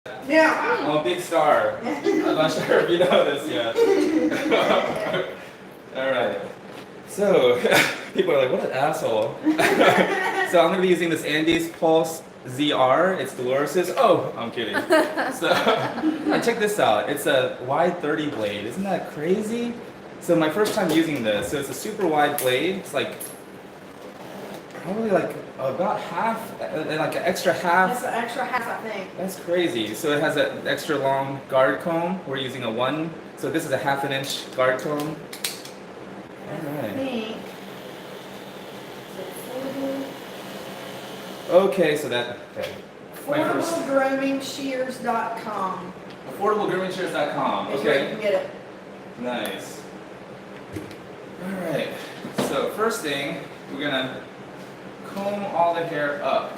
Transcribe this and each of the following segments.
Yeah. I'm a big star. I'm not sure if you know this yet. Alright. So, people are like, what an asshole. So I'm going to be using this Andes Pulse ZR. It's Dolores's. Oh, I'm kidding. So, check this out. It's a wide 30 blade. Isn't that crazy? So my first time using this, so it's a super wide blade. It's like, probably like about half, like an extra half. That's an extra half, I think. That's crazy. So it has an extra long guard comb. We're using a 1. So this is a 1/2 inch guard comb. Alright. I think. Okay, so that, okay. AffordableGroomingShears.com. AffordableGroomingShears.com. Is where you Okay. can get it. Nice. Alright. So first thing, we're gonna comb all the hair up.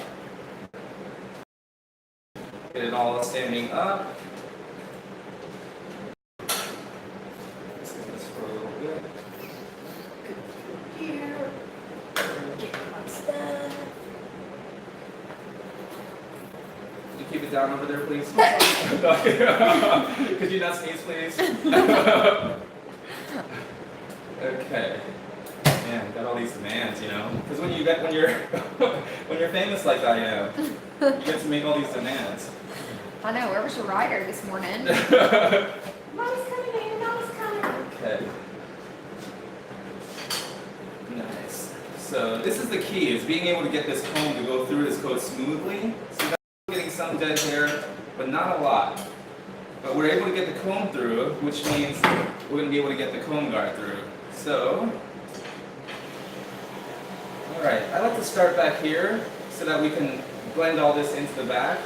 Get it all standing up. Let's do this for a little bit. Here. Get my stuff. Could you keep it down over there, please? Could you not sneeze, please? Okay. Man, got all these demands, you know. Because when you're famous like I am, you get to make all these demands. I know, where was your rider this morning? Mommy's coming in, Mommy's coming. Okay. Nice. So this is the key, is being able to get this comb to go through this coat smoothly. So that's getting some dead hair, but not a lot. But we're able to get the comb through, which means we're going to be able to get the comb guard through. So, alright, I like to start back here so that we can blend all this into the back.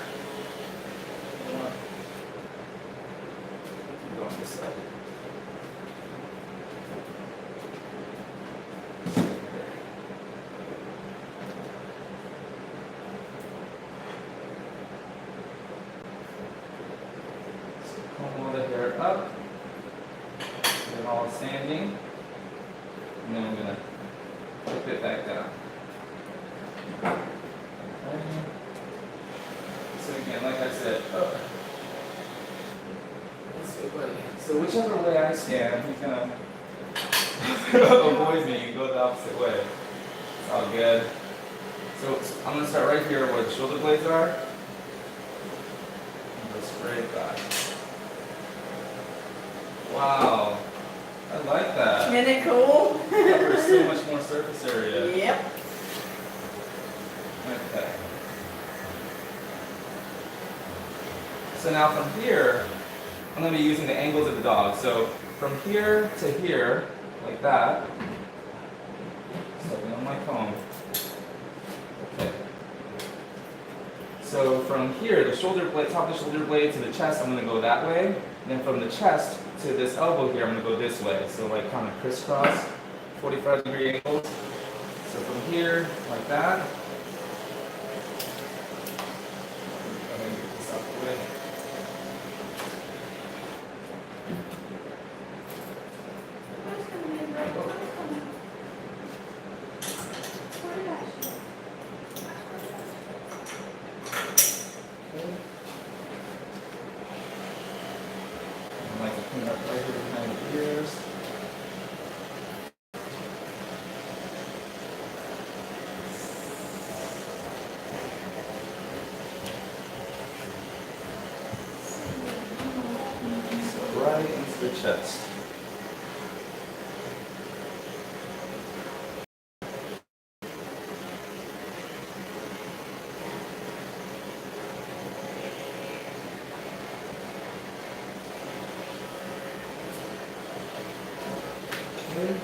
Go on this side. So comb all the hair up. Get it all standing. And then I'm going to flip it back down. Okay. So again, like I said, let's see, buddy. So whichever way I stand, he's gonna avoid me and go the opposite way. It's all good. So I'm gonna start right here where the shoulder blades are. And go straight back. Wow. I like that. Isn't it cool? Covers so much more surface area. Yep. Okay. So now from here, I'm going to be using the angles of the dog. So from here to here, like that. Stepping on my comb. Okay. So from here, the shoulder blade, top of the shoulder blade to the chest, I'm going to go that way. And then from the chest to this elbow here, I'm going to go this way. So like kind of crisscross, 45-degree angles. So from here, like that. I'm going to get this out of the way. Mommy's coming in, right? Mommy's coming. Where did I show? I like to clean up right here behind the ears. So right into the chest. Okay.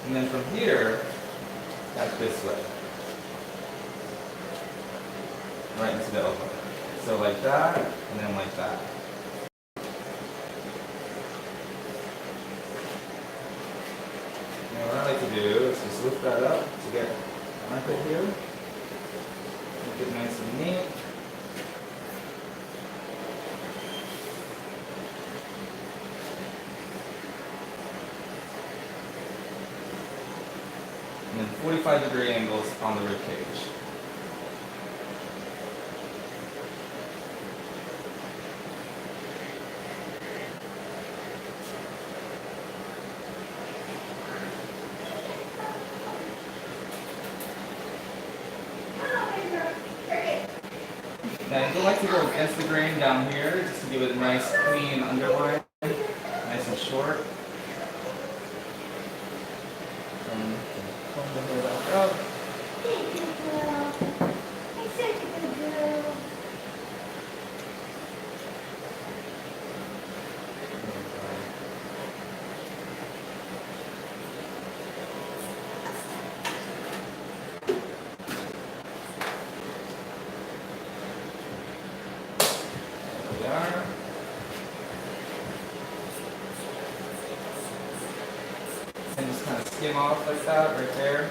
And then from here, back this way. Right into the elbow. So like that, and then like that. Now what I like to do is just lift that up to get armpit here. Make it nice and neat. And then 45-degree angles on the rib cage. Now you don't like to go against the grain down here, just to give it a nice clean underline, nice and short. Comb the hair back up. Thank you, girl. You're such a good girl. There we are. And just kind of skim off like that right there.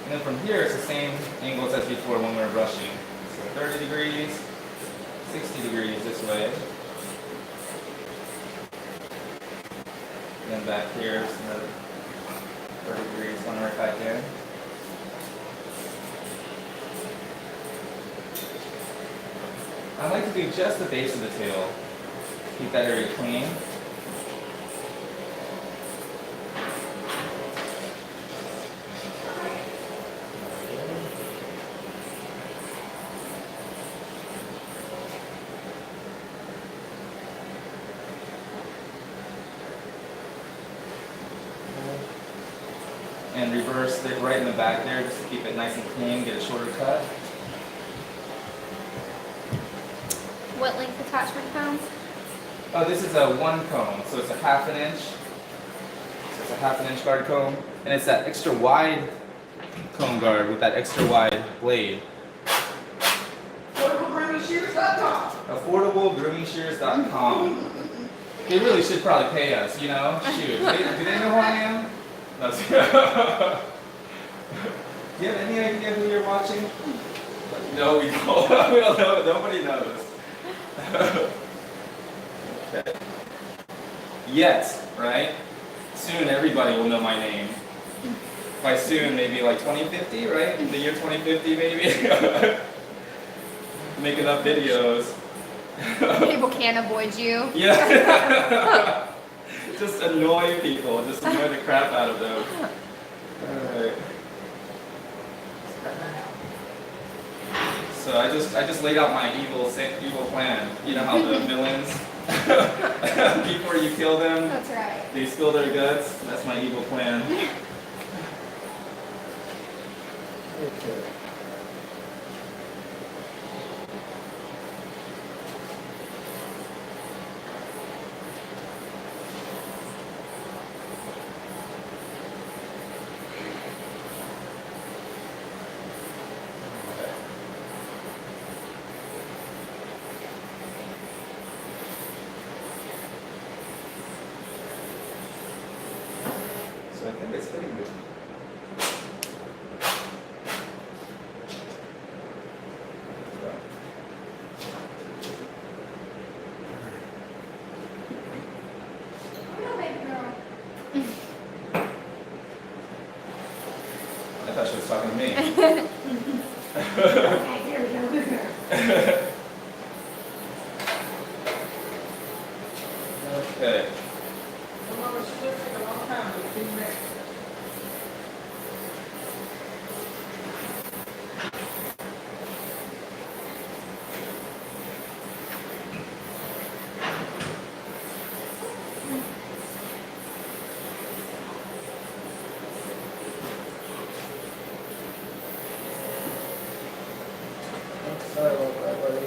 And then from here, it's the same angles as before when we were brushing. So 30 degrees, 60 degrees this way. And then back here, it's another 30 degrees, going right back in. I like to do just the base of the tail. Keep that area clean. And reverse it right in the back there just to keep it nice and clean, get a shorter cut. What length attachment cones? Oh, this is a 1 comb, so it's a 1/2 inch. So it's a 1/2 inch guard comb, and it's that extra wide comb guard with that extra wide blade. AffordableGroomingShears.com. AffordableGroomingShears.com. They really should probably pay us, you know? Shoot. Do they know who I am? No. Do you have any idea who you're watching? No, we don't. We don't know. Nobody knows. Okay. Yet, right? Soon everybody will know my name. By soon, maybe like 2050, right? In the year 2050, maybe. Make enough videos. People can't avoid you. Yeah. Just annoy people. Just annoy the crap out of them. Alright. So I just laid out my evil plan. You know how the villains, before you kill them, That's right. they spill their guts? That's my evil plan. Okay. So I think it's fitting good. Hello, baby girl. I thought she was talking to me. Okay, here we go. Good girl. Okay. Mama, she just take a long time to be back. Sorry about that, buddy.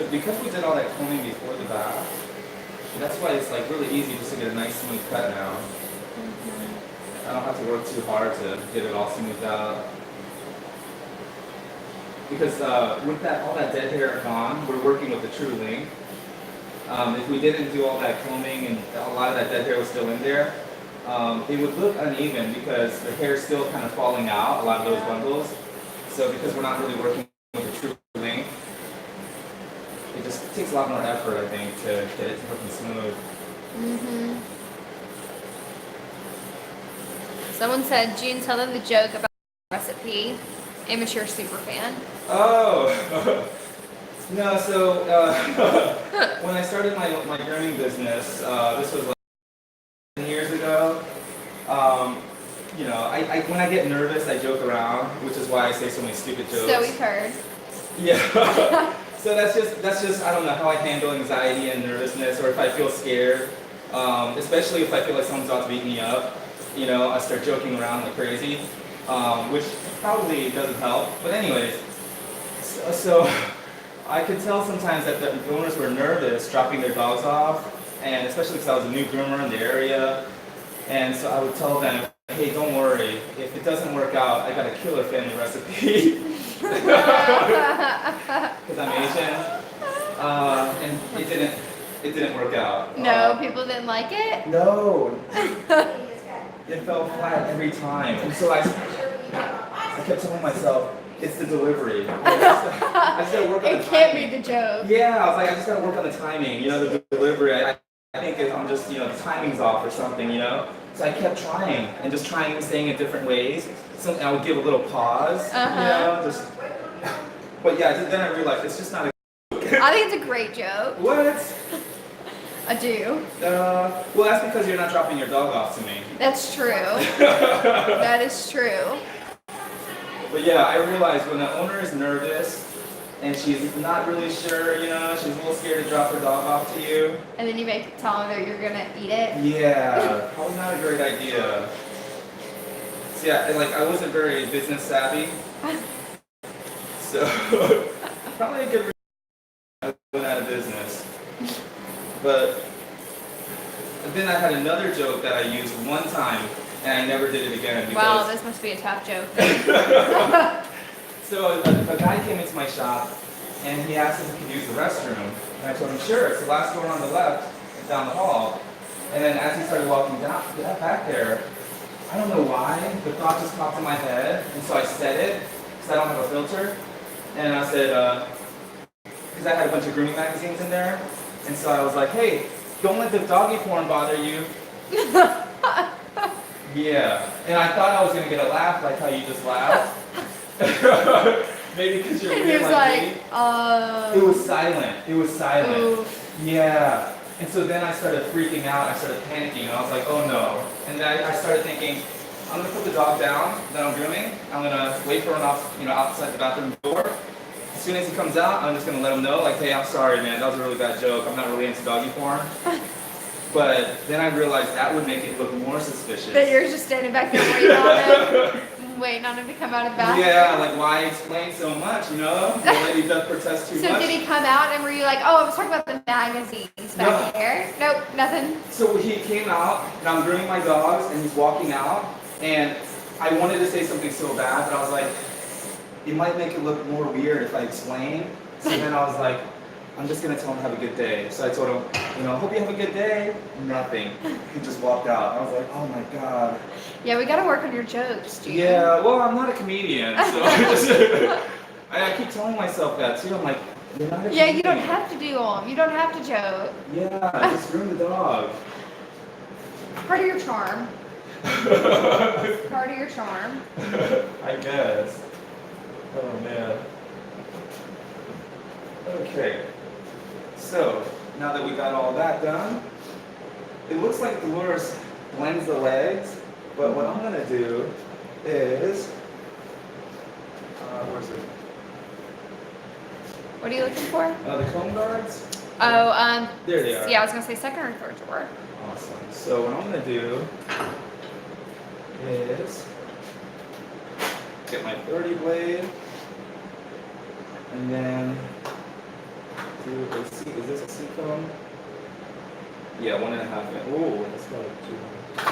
But because we did all that combing before the bath, that's why it's like really easy just to get a nice smooth cut now. I don't have to work too hard to get it all smoothed out. Because with that all that dead hair gone, we're working with the true length. If we didn't do all that combing and a lot of that dead hair was still in there, it would look uneven because the hair is still kind of falling out, a lot of those bundles. So because we're not really working with the true length, it just takes a lot more effort, I think, to get it looking smooth. Someone said, June, tell them the joke about the recipe. Immature super fan. Oh! No, so when I started my grooming business, this was like 10 years ago. You know, when I get nervous, I joke around, which is why I say so many stupid jokes. So we've heard. Yeah. So that's just I don't know how I handle anxiety and nervousness, or if I feel scared, especially if I feel like someone's about to beat me up. You know, I start joking around like crazy, which probably doesn't help. But anyways, so I could tell sometimes that the owners were nervous dropping their dogs off, and especially because I was a new groomer in the area. And so I would tell them, hey, don't worry, if it doesn't work out, I got a killer family recipe. Because I'm Asian. And it didn't work out. No, people didn't like it? No. It fell flat every time. And so I kept telling myself, it's the delivery. I just gotta work on the timing. It can't be the joke. Yeah, I was like, I just gotta work on the timing. You know, the delivery. I think I'm just, you know, the timing's off or something, you know? So I kept trying and just trying and saying it different ways. So I would give a little pause, you know, just. But yeah, then I realized it's just not a joke. I think it's a great joke. What? I do. Well, that's because you're not dropping your dog off to me. That's true. That is true. But yeah, I realized when the owner is nervous and she's not really sure, you know, she's a little scared to drop her dog off to you. And then you tell them that you're gonna eat it. Yeah, probably not a great idea. So yeah, and like I wasn't very business savvy, so probably a good reason I went out of business. But then I had another joke that I used one time, and I never did it again. Because Wow, this must be a tough joke. So a guy came into my shop, and he asked if he could use the restroom. And I told him, sure, it's the last door on the left, down the hall. And then as he started walking down, back there, I don't know why, the thought just popped in my head, and so I said it, because I don't have a filter. And I said, because I had a bunch of grooming magazines in there, and so I was like, hey, don't let the doggy porn bother you. Yeah, and I thought I was going to get a laugh like how you just laughed. Maybe because you're He weird was like me. It was silent. It was silent. Oof. Yeah. And so then I started freaking out. I started panicking. And I was like, oh no. And then I started thinking, I'm going to put the dog down that I'm grooming. I'm going to wait for him outside the bathroom door. As soon as he comes out, I'm just going to let him know, like, hey, I'm sorry, man. That was a really bad joke. I'm not really into doggy porn. But then I realized that would make it look more suspicious. That you're just standing back there waiting on him to come out of the bathroom. Yeah, like why explain so much, you know? The lady does protest too much. So did he come out and were you like, oh, I was talking about the magazines back here? Nope, nothing. So he came out, and I'm grooming my dogs, and he's walking out, and I wanted to say something so bad, but I was like, it might make it look more weird if I explain. So then I was like, I'm just gonna tell him to have a good day. So I told him, hope you have a good day. Nothing. He just walked out. I was like, oh my god. Yeah, we gotta work on your jokes, dude. Yeah, well, I'm not a comedian, so I keep telling myself that too. I'm like, you're not a comedian. Yeah, you don't have to do them. You don't have to joke. Yeah, just groom the dog. Part of your charm. Part of your charm. I guess. Oh man. Okay. So, now that we got all that done, it looks like Dolores blends the legs, but what I'm going to do is, where's it? What are you looking for? The comb guards? Oh, There they are. yeah, I was gonna say second or third drawer. Awesome. So what I'm going to do is get my 30 blade, and then do a C. Is this a C comb? Yeah, 1.5 inch. Oh, that's probably too much.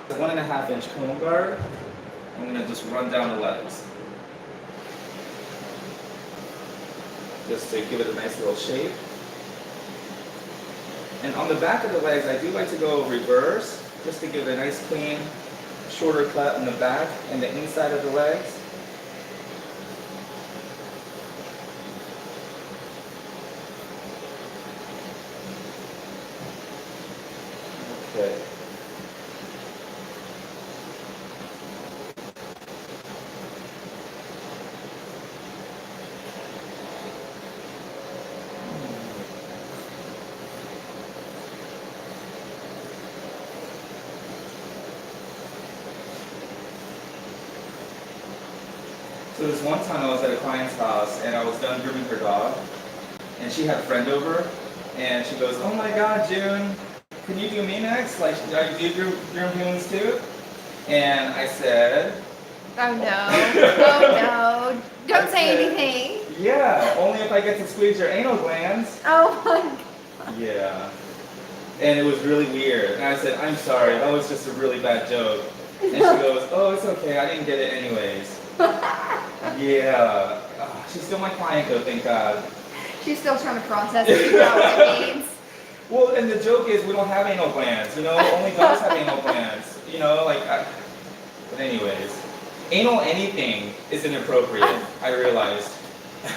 The 1.5 inch comb guard. I'm gonna just run down the legs. Just to give it a nice little shape. And on the back of the legs, I do like to go reverse, just to give it a nice clean, shorter cut in the back and the inside of the legs. Okay. So this one time I was at a client's house and I was done grooming her dog, and she had a friend over, and she goes, "Oh my God, June, can you do me next? Like, do you groom humans too?" And I said, Oh no. Oh no. Don't say anything. "Yeah, only if I get to squeeze your anal glands." Oh my. Yeah. And it was really weird. And I said, "I'm sorry, that was just a really bad joke." And she goes, "Oh, it's okay, I didn't get it anyways." Yeah. She's still my client though, thank God. She's still trying to process and figure out what it means. Well, and the joke is we don't have anal glands, you know? Only dogs have anal glands, you know? But anyways, anal anything is inappropriate, I realized.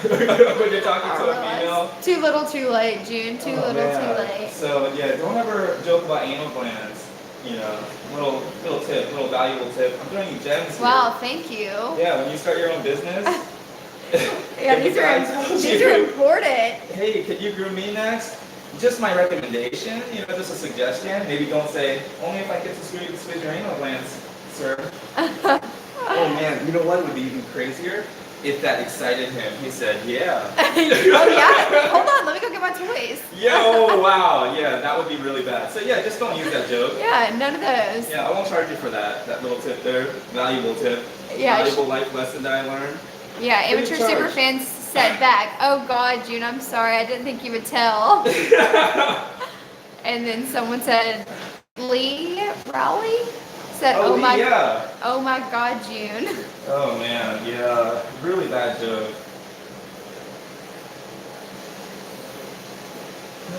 When you're talking to a female. Too little, too late, June. Too little, Yeah. too late. So yeah, don't ever joke about anal glands. You know, little tip, little valuable tip. I'm throwing you gems here. Wow, thank you. Yeah, when you start your own business. Yeah, if the guy tells these you, are important. "Hey, could you groom me next?" Just my recommendation, you know, just a suggestion. Maybe don't say, "Only if I get to squeeze your anal glands, sir." Oh man, you know what would be even crazier? If that excited him, he said, "Yeah." Oh yeah? Hold on, let me go get my toys. Yeah, oh wow, yeah, that would be really bad. So yeah, just don't use that joke. Yeah, none of those. Yeah, I won't charge you for that little tip there. Valuable tip. Yeah, Valuable life lesson that I learned. Yeah, Free amateur charge. super fans said back, "Oh God, June, I'm sorry, I didn't think you would tell." And then someone said, Lee Rowley said, Oh, my, yeah. oh my God, June." Oh man, yeah, really bad joke.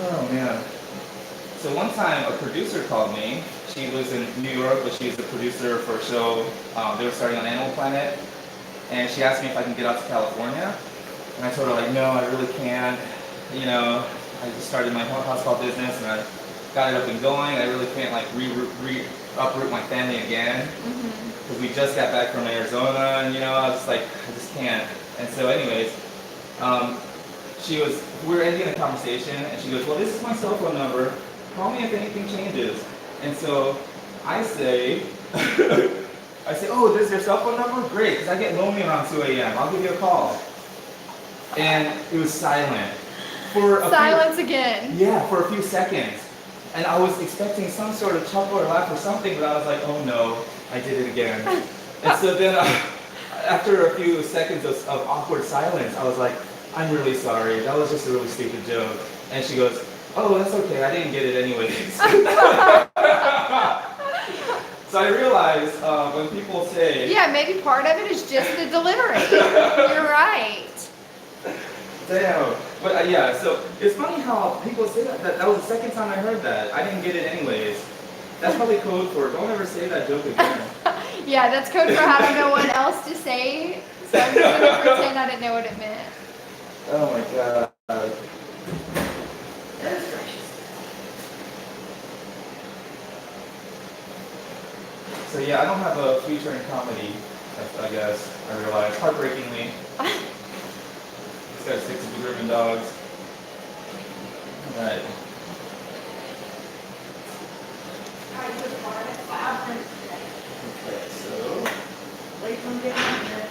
Oh man. So one time a producer called me. She lives in New York, but she's the producer for a show. They were starting on Animal Planet, and she asked me if I can get out to California. And I told her like, "No, I really can't. You know, I just started my house call business and I got it up and going. I really can't like uproot my family again." Because we just got back from Arizona, and you know, I was like, I just can't. And so anyways, we were ending the conversation, and she goes, "Well, this is my cell phone number. Call me if anything changes." And so I say, "Oh, this is your cell phone number? Great, because I get lonely around 2 a.m. I'll give you a call." And it was silent. Silence again. Yeah, for a few seconds. And I was expecting some sort of chuckle or laugh or something, but I was like, "Oh no, I did it again." And so then after a few seconds of awkward silence, I was like, "I'm really sorry, that was just a really stupid joke." And she goes, "Oh, that's okay, I didn't get it anyways." So I realized when people say... Yeah, maybe part of it is just the delivery. You're right. Damn. But yeah, so it's funny how people say that. That was the second time I heard that. I didn't get it anyways. That's probably code for don't ever say that joke again. Yeah, that's code for having no one else to say. So I'm just going to pretend I didn't know what it meant. Oh my god. Goodness gracious. So yeah, I don't have a future in comedy, I guess, I realize, heartbreakingly. Just gotta stick to the grooming dogs. Alright. I took part of 5 minutes today. Okay, so Wait till I'm getting out there.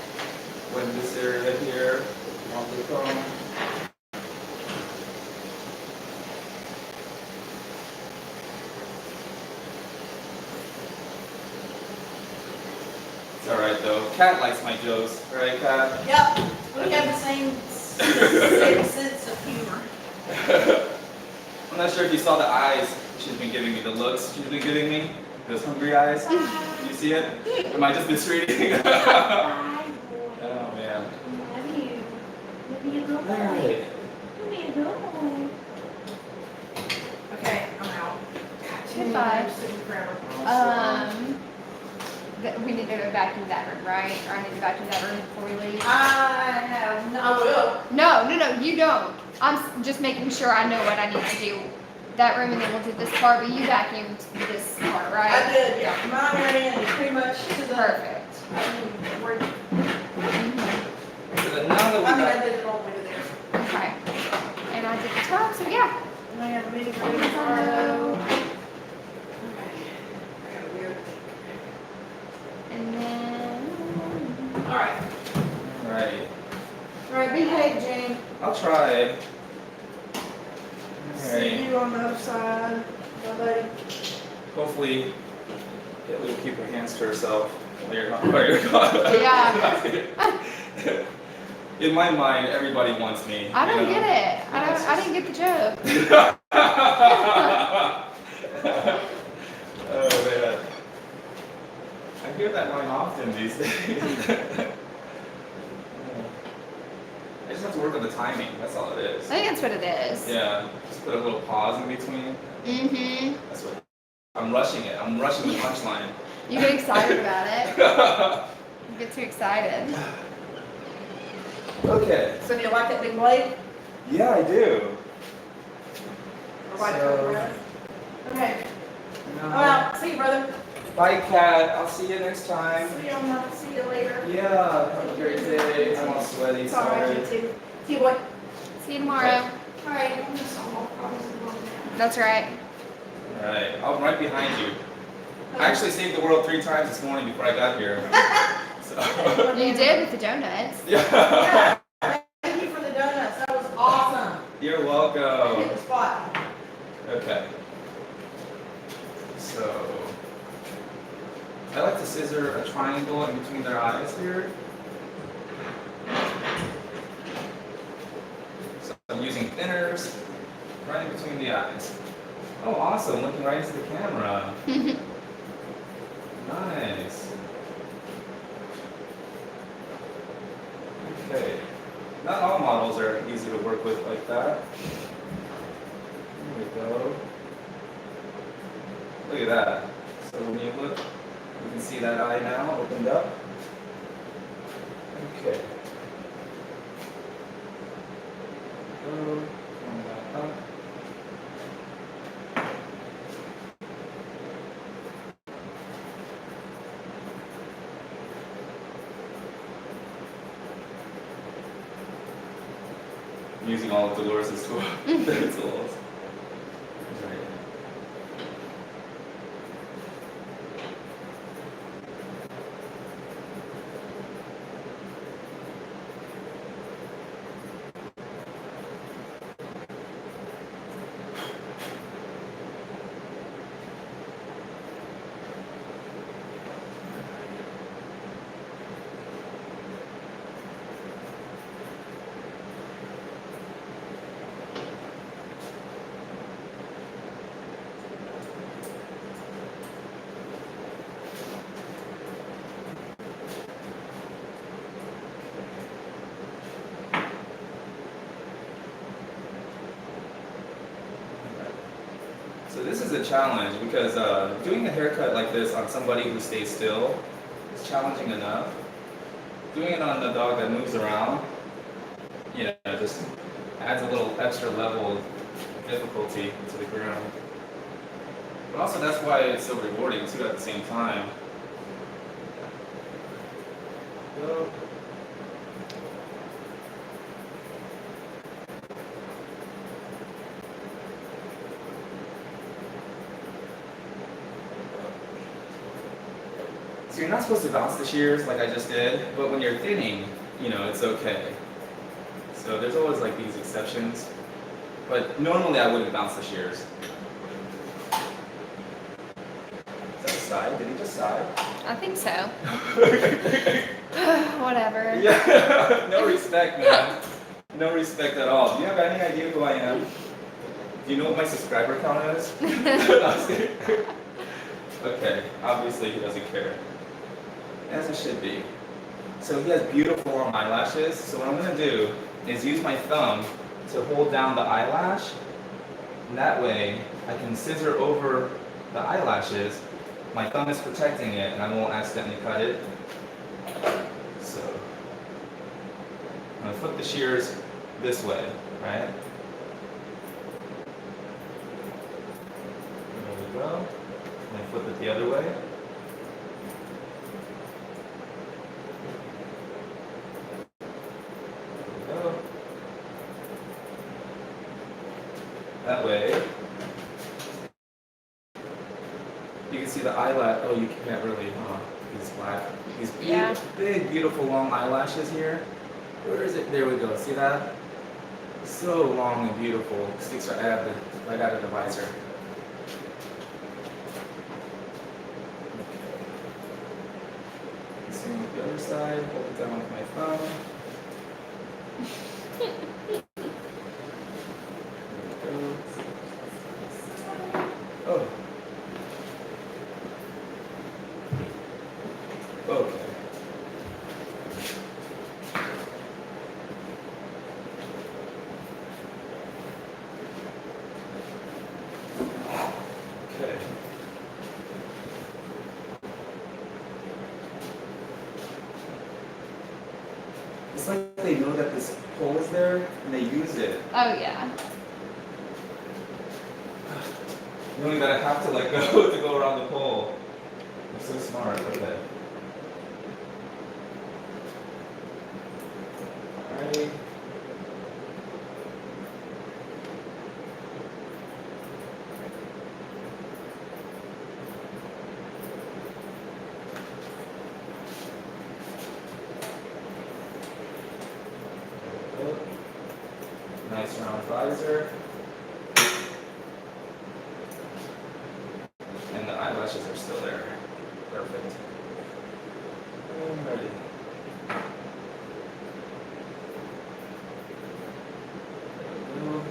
when this area here, off the phone. It's alright though. Cat likes my jokes, right, Cat? Yep, we have the same Sick sense of humor. I'm not sure if you saw the eyes she's been giving me, the looks she's been giving me, those hungry eyes. Did you see it? Am I just misreading? Bye, boy. Oh man. Love you. Love you, good boy. Alright. Love you, good boy. Okay, I'm out. Goodbye. Sitting forever. We need to go vacuum that room, right? Or I need to vacuum that room before we leave. I will. No, you don't. I'm just making sure I know what I need to do. That room, and then we'll do this part, but you vacuumed this part, I right? did, yeah. Mine went in and pretty much to the. Perfect. I mean, So now that we I got, did it all the way to there. Okay. And I did the top, so yeah. And I have a meeting for tomorrow. And then. Alright. Alright. Alright, behave, Jane. I'll try. See Alright. you on the other side. Bye, buddy. Hopefully, Kelly will keep her hands to herself while you're gone. Yeah. In my mind, everybody wants me. I don't you know? get it. I didn't get the joke. Oh man. I hear that line often these days. I just have to work on the timing, that's all it is. I think that's what it is. Yeah, just put a little pause in between. Mm-hmm. That's what I'm rushing it. I'm rushing the punchline. You get excited about it. You get too excited. Okay. So do you like that big blade? Yeah, I do. Or white So- color? Okay. No. Well, see you, brother. Bye, Kat. I'll see you next time. See you later. Yeah, have a great day. I'm all sweaty, It's all right, sorry. you too. See you, boy. See you tomorrow. All right, I'm just all problems. That's right. Alright, I'm right behind you. I actually saved the world 3 times this morning before I got here. So. You did with the donuts. Yeah. Yeah. Thank you for the donuts. That was awesome. You're Hit welcome. the spot. Okay. So, I like to scissor a triangle in between their eyes here. So I'm using thinners right in between the eyes. Oh, awesome! Looking right into the camera. Nice. Okay. Not all models are easy to work with like that. There we go. Look at that. So when you look, you can see that eye now opened up. Okay. Go. Bring that up. I'm using all of Dolores' tools. Right. So this is a challenge because doing a haircut like this on somebody who stays still is challenging enough. Doing it on a dog that moves around, you know, just adds a little extra level of difficulty to the groom. But also that's why it's so rewarding too at the same time. Go. So you're not supposed to bounce the shears like I just did, but when you're thinning, you know, it's okay. So there's always like these exceptions, but normally I wouldn't bounce the shears. Is that a sigh? Did he just sigh? I think so. Whatever. Yeah, no respect, man. No respect at all. Do you have any idea who I am? Do you know what my subscriber count is? Okay, obviously he doesn't care. As it should be. So he has beautiful long eyelashes. So what I'm going to do is use my thumb to hold down the eyelash. And that way I can scissor over the eyelashes. My thumb is protecting it and I won't accidentally cut it. So I'm going to flip the shears this way, right? There we go. And flip it the other way. There we go. That way, you can see the eyelash. Oh, you can't really, these black, these Yeah. big, beautiful long eyelashes here. Where is it? There we go. See that? So long and beautiful. Sticks right out of the visor. Same with the other side. Hold it down with my thumb. There we go. Oh. Okay. Okay. It's like they know that this pole is there and they use it. Oh yeah. Knowing that I have to let go to go around the pole. I'm so smart. Okay. Alrighty. Nice round visor. And the eyelashes are still there. Perfect. I'm ready. There we go.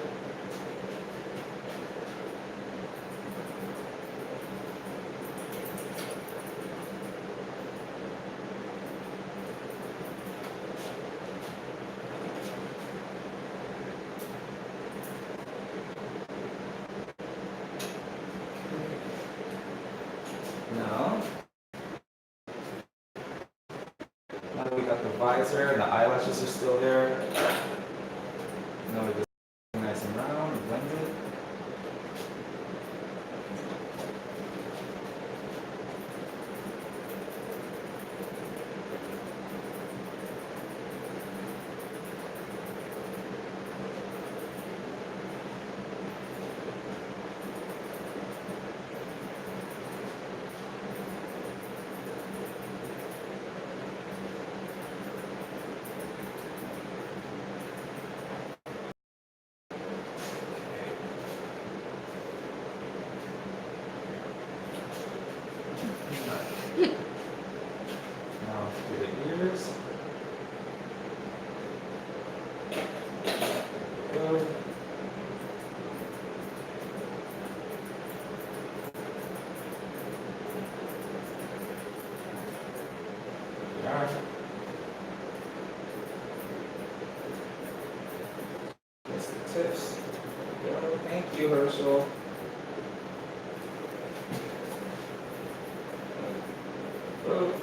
Now that we got the visor and the eyelashes are still there, now we just nice and round and blend it. Now do the ears. Go. Yeah. That's the tips. Go. Thank you, Herschel. Go.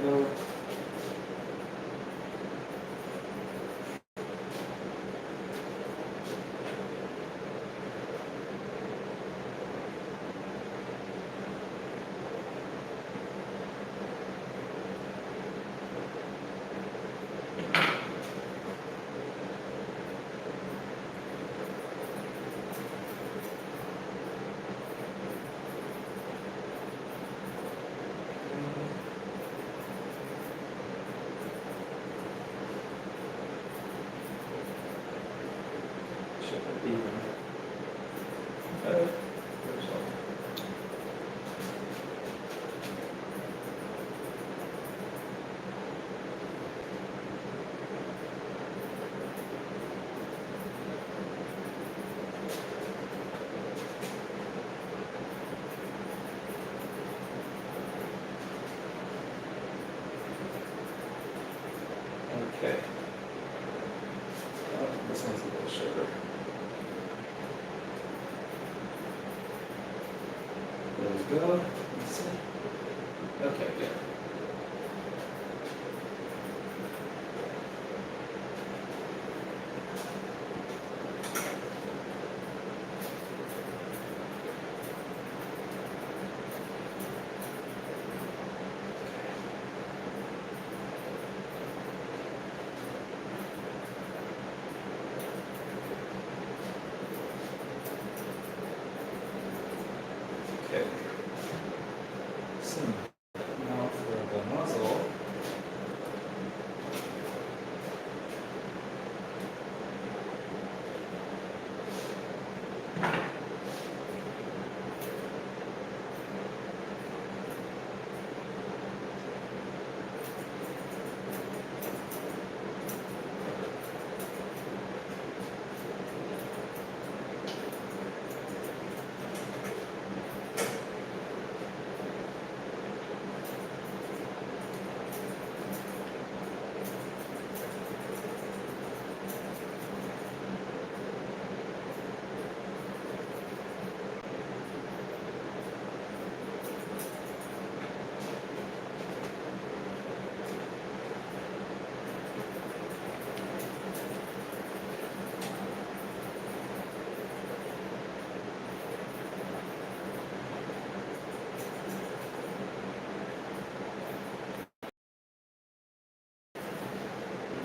Go. Even. There's all. Okay. Oh, this one's a little shorter. There we go. Let's see. Okay, good. Okay. So now for the muzzle.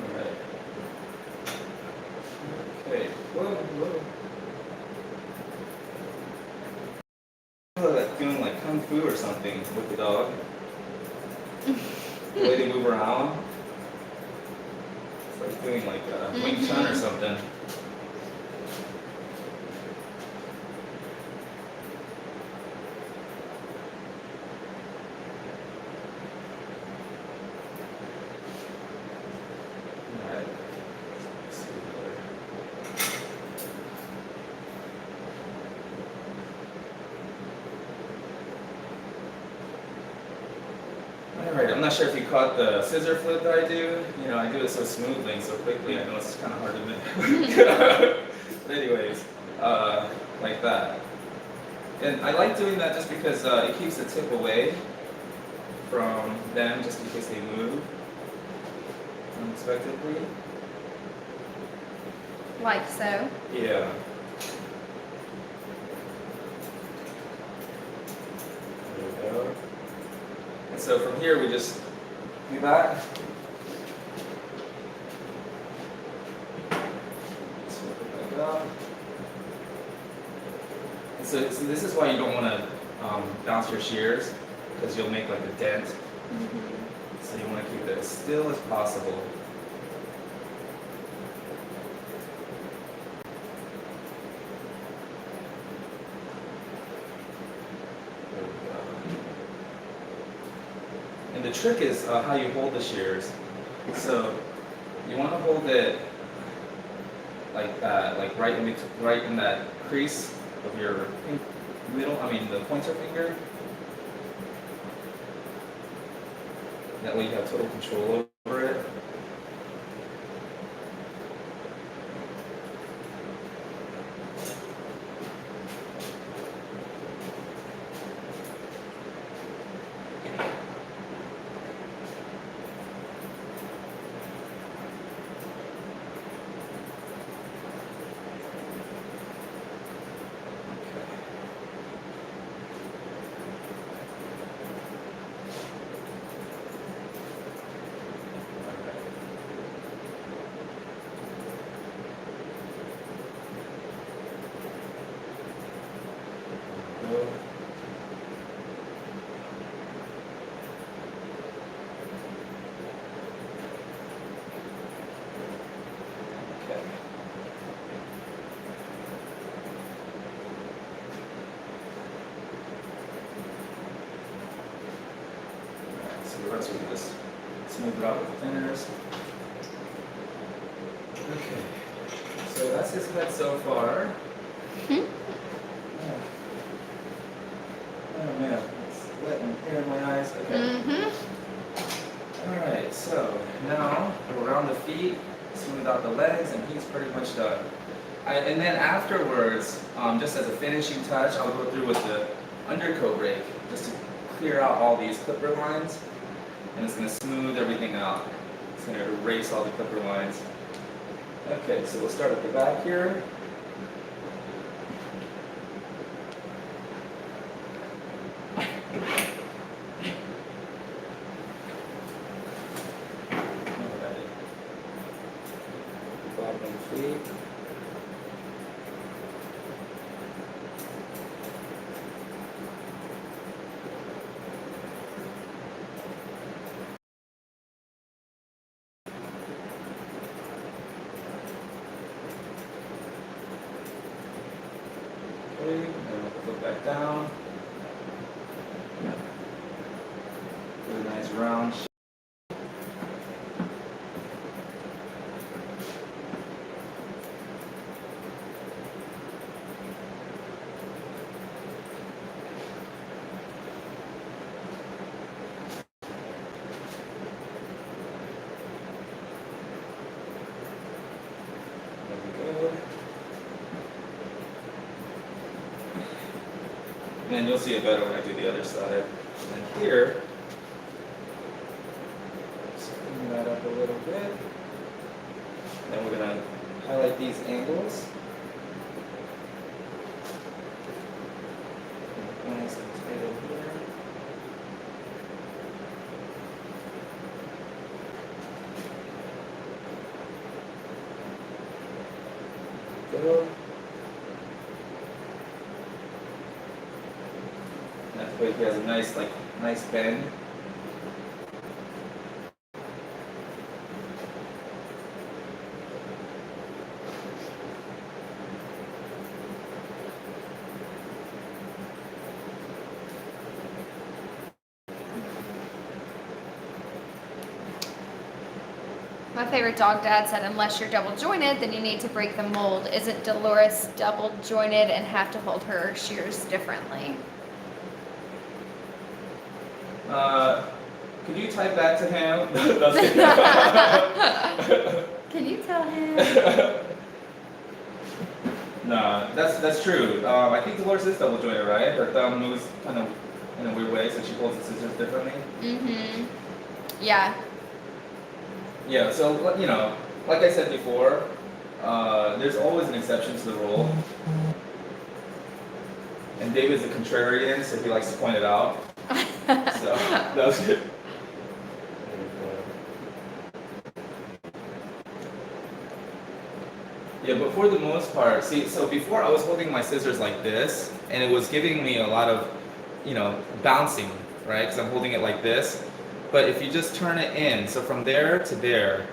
Alright. Okay. Whoa, whoa. I feel like doing like kung fu or something with the dog. The way they move around. It's like doing like Wing Chun or something. Alright. Let's see here. Alright, I'm not sure if you caught the scissor flip that I do. You know, I do it so smoothly and so quickly, I know it's kind of hard to make. But anyways, like that. And I like doing that just because it keeps the tip away from them, just in case they move unexpectedly. Like so. Yeah. There we go. And so from here we just do that. So like that. And so this is why you don't want to bounce your shears, because you'll make like a dent. So you want to keep it as still as possible. There we go. And the trick is how you hold the shears. So you want to hold it like that, like right in that crease of your the pointer finger. That way you have total control over it. smooth it out with the fingers. Okay, so that's his head so far. Hmm? Oh man, it's wet and hair in my eyes. Okay. Mm-hmm. Alright, so now go around the feet, smooth out the legs, and he's pretty much done. And then afterwards, just as a finishing touch, I'll go through with the undercoat rake just to clear out all these clipper lines, and it's going to smooth everything out. It's going to erase all the clipper lines. Okay, so we'll start at the back here. Bottom of the feet. Okay, and then we'll flip back down. Really nice round shape. There we go. And then you'll see it better when I do the other side. And here, just clean that up a little bit. Then we're gonna highlight these angles. Nice and tight over here. Go. That way he has a nice bend. My favorite dog dad said, unless you're double jointed, then you need to break the mold. Isn't Dolores double jointed and have to hold her shears differently? Could you type back to him? Can you tell him? No, that's true. I think Dolores is double jointed, right? Her thumb moves kind of in a weird way, so she holds the scissors differently. Mm-hmm. Yeah. Yeah, so like I said before, there's always an exception to the rule. And David's a contrarian, so he likes to point it out. So that was good. Yeah, but for the most part, see, so before I was holding my scissors like this, and it was giving me a lot of, bouncing, right? Because I'm holding it like this. But if you just turn it in, so from there to there,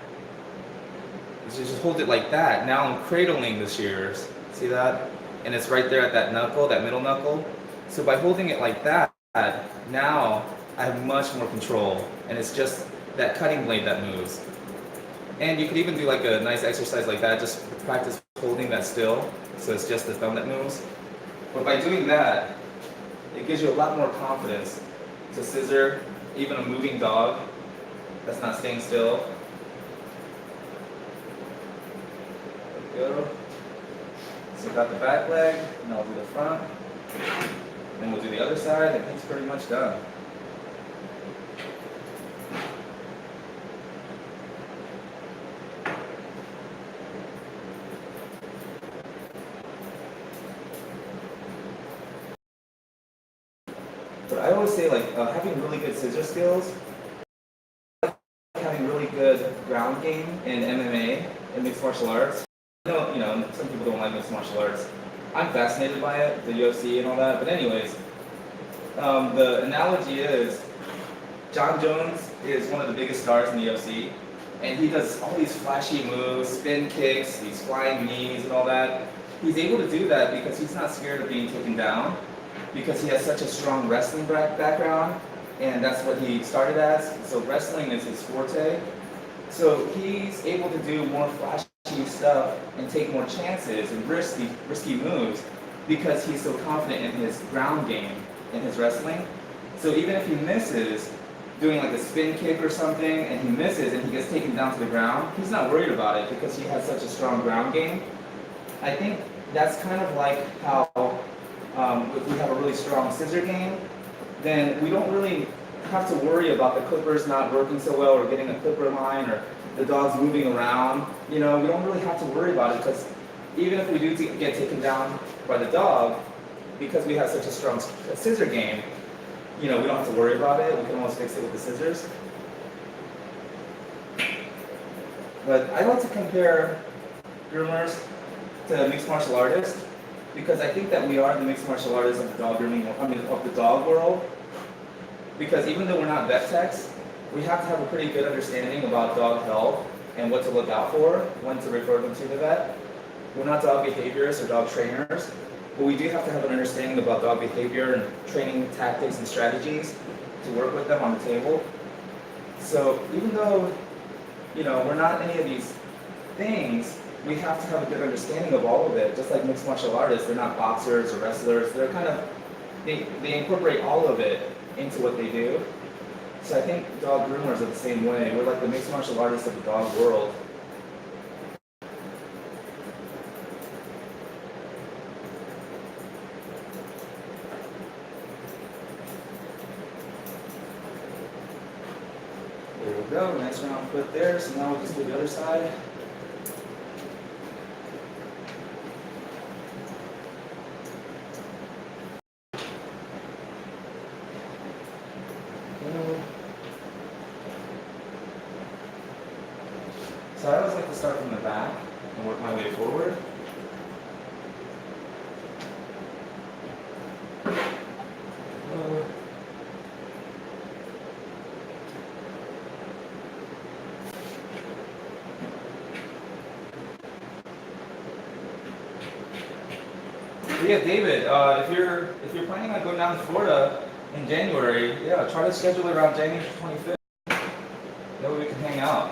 you just hold it like that. Now I'm cradling the shears. See that? And it's right there at that knuckle, that middle knuckle. So by holding it like that, now I have much more control. And it's just that cutting blade that moves. And you could even do like a nice exercise like that, just practice holding that still. So it's just the thumb that moves. But by doing that, it gives you a lot more confidence to scissor even a moving dog that's not staying still. There we go. So got the back leg, and I'll do the front. Then we'll do the other side, and he's pretty much done. But I always say, having really good scissor skills, having really good ground game in MMA and mixed martial arts. Some people don't like mixed martial arts. I'm fascinated by it, the UFC and all that. But anyways, the analogy is, John Jones is one of the biggest stars in the UFC, and he does all these flashy moves, spin kicks, these flying knees and all that. He's able to do that because he's not scared of being taken down, because he has such a strong wrestling background, and that's what he started as. So wrestling is his forte. So he's able to do more flashy stuff and take more chances and risky moves because he's so confident in his ground game in his wrestling. So even if he misses doing like a spin kick or something and he misses and he gets taken down to the ground, he's not worried about it because he has such a strong ground game. I think that's kind of like how if we have a really strong scissor game, then we don't really have to worry about the clippers not working so well or getting a clipper line or the dogs moving around. You know, we don't really have to worry about it because even if we do get taken down by the dog, because we have such a strong scissor game, you know, we don't have to worry about it. We can almost fix it with the scissors. But I like to compare groomers to mixed martial artists because I think that we are the mixed martial artists of the dog grooming, of the dog world. Because even though we're not vet techs, we have to have a pretty good understanding about dog health and what to look out for, when to refer them to the vet. We're not dog behaviorists or dog trainers, but we do have to have an understanding about dog behavior and training tactics and strategies to work with them on the table. So even though, you know, we're not any of these things, we have to have a good understanding of all of it. Just like mixed martial artists, they're not boxers or wrestlers. They're kind of, they incorporate all of it into what they do. So I think dog groomers are the same way. We're like the mixed martial artists of the dog world. There we go, nice round foot there. So now we'll just do the other side. So I always like to start from the back and work my way forward. But yeah, David, if you're planning on going down to Florida in January, yeah, try to schedule it around January 25th. That way we can hang out.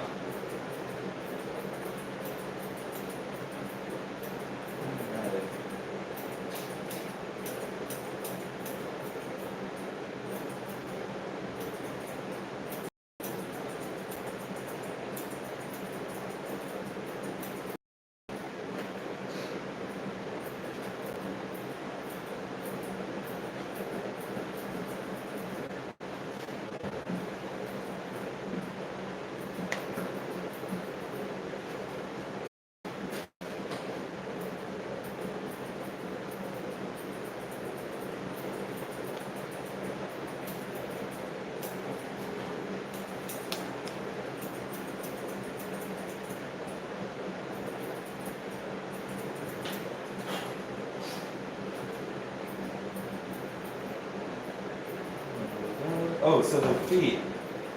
Oh, so the feet,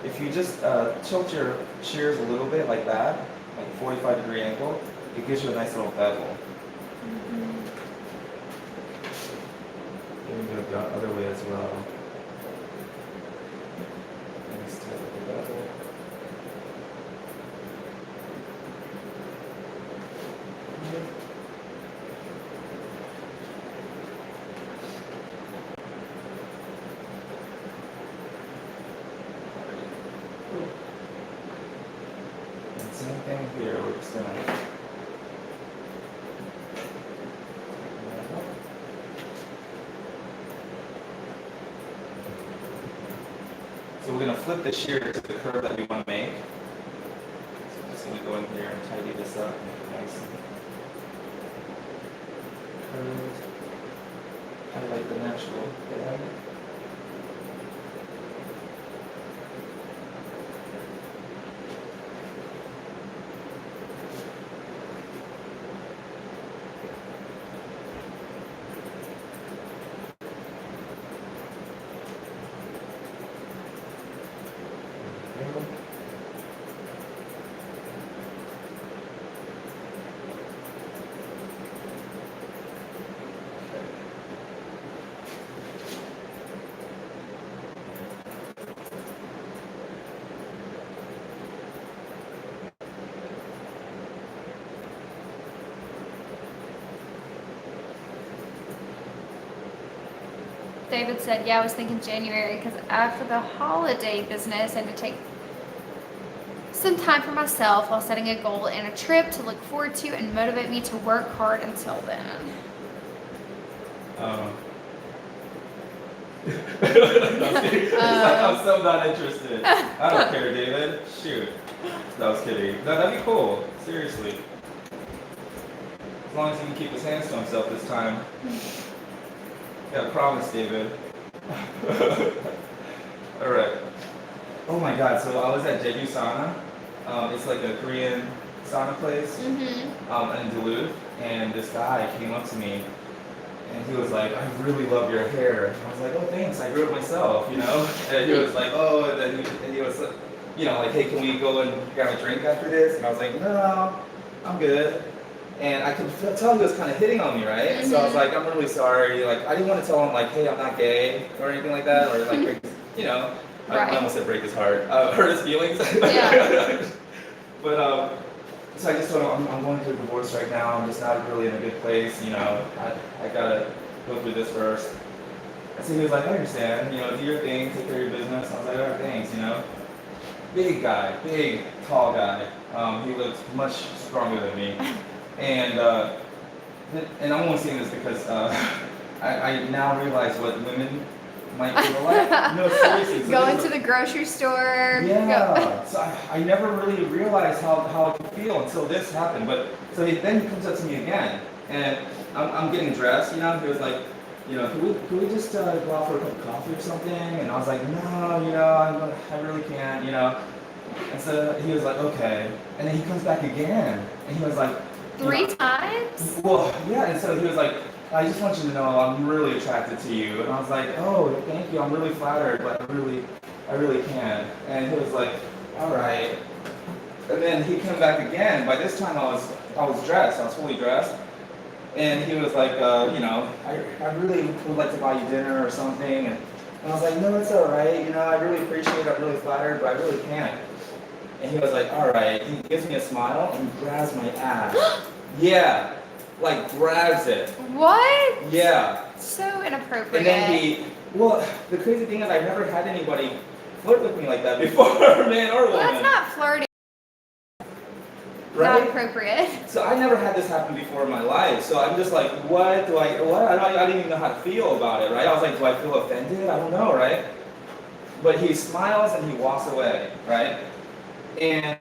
if you just tilt your shears a little bit like that, like 45-degree angle, it gives you a nice little bevel. You can do it the other way as well. Nice tilt with the bevel. And same thing here, we're just gonna so we're gonna flip the shear to the curve that we want to make. So I'm just gonna go in here and tidy this up nice and curved, kind of like the natural bed. David said, yeah, I was thinking January because after the holiday business, I had to take some time for myself while setting a goal and a trip to look forward to and motivate me to work hard until then. I'm so not interested. I don't care, David. Shoot. I was kidding. No, that'd be cool. Seriously. As long as he can keep his hands to himself this time. Yeah, promise, David. Alright. Oh my god, so I was at Jeju Sauna. It's like a Korean sauna place in Duluth. And this guy came up to me and he was like, I really love your hair. I was like, oh, thanks, I grew it myself, you know? And he was like, oh, and then he was, you know, like, hey, can we go and grab a drink after this? And I was like, no, I'm good. And I could tell he was kind of hitting on me, right? So I was like, I'm really sorry. Like, I didn't want to tell him, like, hey, I'm not gay or anything like that. Or, like, break his, you know, I almost said break his heart, hurt his feelings. Yeah. But, so I just told him, I'm going through a divorce right now. I'm just not really in a good place. You know, I gotta go through this first. And so he was like, I understand. You know, do your thing, take care of your business. I was like, all right, thanks. You know, big guy, big, tall guy. He looked much stronger than me. And I'm only saying this because I now realize what women might feel like. No, seriously. So Going to the grocery store. yeah. So I never really realized how I could feel until this happened. But so then he comes up to me again, and I'm getting dressed. You know, he was like, you know, could we just go out for a cup of coffee or something? And I was like, no, you know, I really can't, you know. And so he was like, okay. And then he comes back again, and he was like, 3 times? well, yeah. And so he was like, I just want you to know I'm really attracted to you. And I was like, oh, thank you. I'm really flattered, but I really can't. And he was like, all right. And then he came back again. By this time I was dressed. I was fully dressed. And he was like, you know, I really would like to buy you dinner or something. And I was like, no, it's all right. You know, I really appreciate it. I'm really flattered, but I really can't. And he was like, all right. He gives me a smile and grabs my ass. Yeah. Like grabs it. What? Yeah. So inappropriate. And then well, the crazy thing is I've never had anybody flirt with me like that before, man or woman. Well, that's not flirting. Right? Not appropriate. So I never had this happen before in my life. So I'm just like, what? I didn't even know how to feel about it, right? I was like, do I feel offended? I don't know, right? But he smiles and he walks away, right? And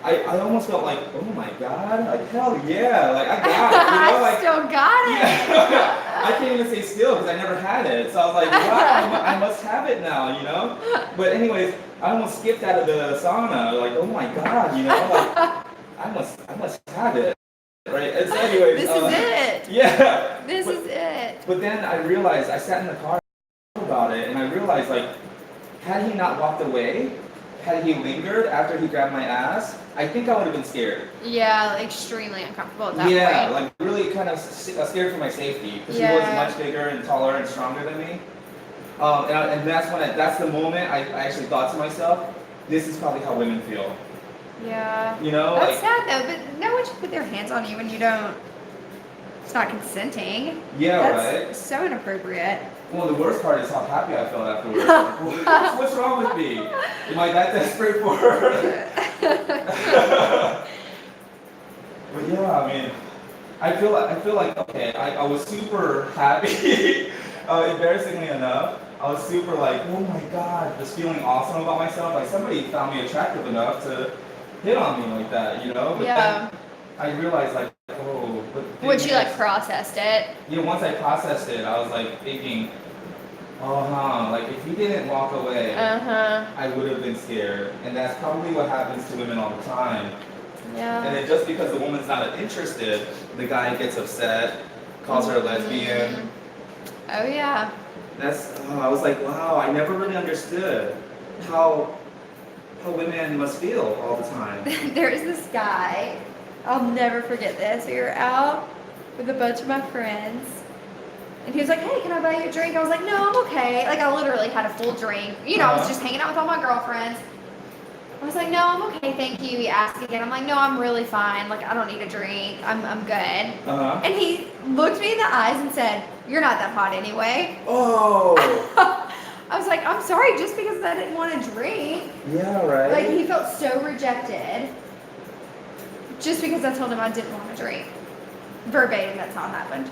I almost felt like, oh my God, like hell yeah, like I got it, you know, like I still got it. Yeah. I can't even say still because I never had it, so I was like, wow, I must have it now, you know. But anyways, I almost skipped out of the sauna, like oh my God, you know, like I must have it, right? And so anyways, This is it. Yeah. This is it. But then I realized I sat in the car about it, and I realized like, had he not walked away. Had he lingered after he grabbed my ass, I think I would have been scared. Yeah, extremely uncomfortable at that point. Yeah, like really kind of scared for my safety because he was much bigger and taller and stronger than me. And that's the moment I actually thought to myself, this is probably how women feel. Yeah. You know, That's like, sad though, but no one should put their hands on you when you don't. It's not consenting. yeah, That's right. so inappropriate. Well, the worst part is how happy I felt afterwards. What's wrong with me? Am I that desperate for her? But yeah, I mean, I feel like okay, I was super happy. Embarrassingly enough, I was super like, oh my God, just feeling awesome about myself. Like somebody found me attractive enough to hit on me like that, you know? But Yeah. then I realized like, oh, but Once you like processed it. you know, once I processed it, I was like thinking, like if he didn't walk away, I would have been scared. And that's probably what happens to women all the time. Yeah. And then just because the woman's not interested, the guy gets upset, calls her a lesbian. Oh yeah. I was like, wow, I never really understood how women must feel all the time. There is this guy. I'll never forget this. We were out with a bunch of my friends. And he was like, hey, can I buy you a drink? I was like, no, I'm okay. Like, I literally had a full drink. You know, I was just hanging out with all my girlfriends. I was like, no, I'm okay, thank you. He asked again. I'm like, no, I'm really fine. Like, I don't need a drink. I'm good. Uh-huh. And he looked me in the eyes and said, you're not that hot anyway. Oh. I was like, I'm sorry, just because I didn't want a drink. Yeah, right. Like, he felt so rejected. Just because I told him I didn't want a drink. Verbatim, that's how it happened.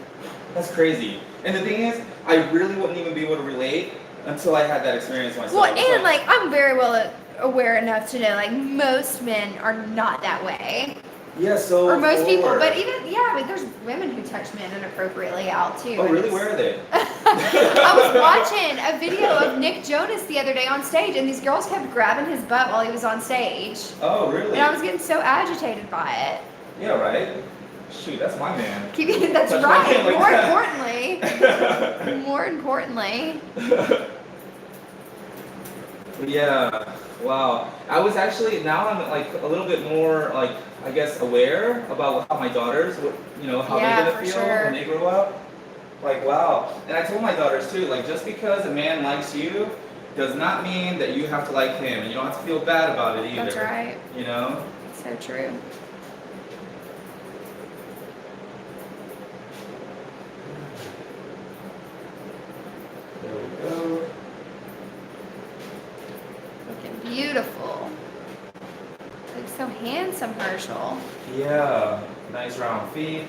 That's crazy. And the thing is, I really wouldn't even be able to relate until I had that experience myself. Well, and like, I'm very well aware enough to know, like, most men are not that way. Yeah, so. Or most people, but even, yeah, but there's women who touch men inappropriately out too. Oh, and really? it's- Where are they? I was watching a video of Nick Jonas the other day on stage, and these girls kept grabbing his butt while he was on stage. Oh, really? And I was getting so agitated by it. Yeah, right? Shoot, that's my man. That's Touch my right. hand like More that. importantly. Yeah, wow. I was actually, now I'm like a little bit more like, I guess, aware about how my daughters, how Yeah, they're for gonna feel sure. when they grow up. Like, wow. And I told my daughters too, like, just because a man likes you does not mean that you have to like him, and you don't have to feel bad about it either. That's right. You know? So true. There we go. Looking beautiful. Looks so handsome, Herschel. Yeah, nice round feet.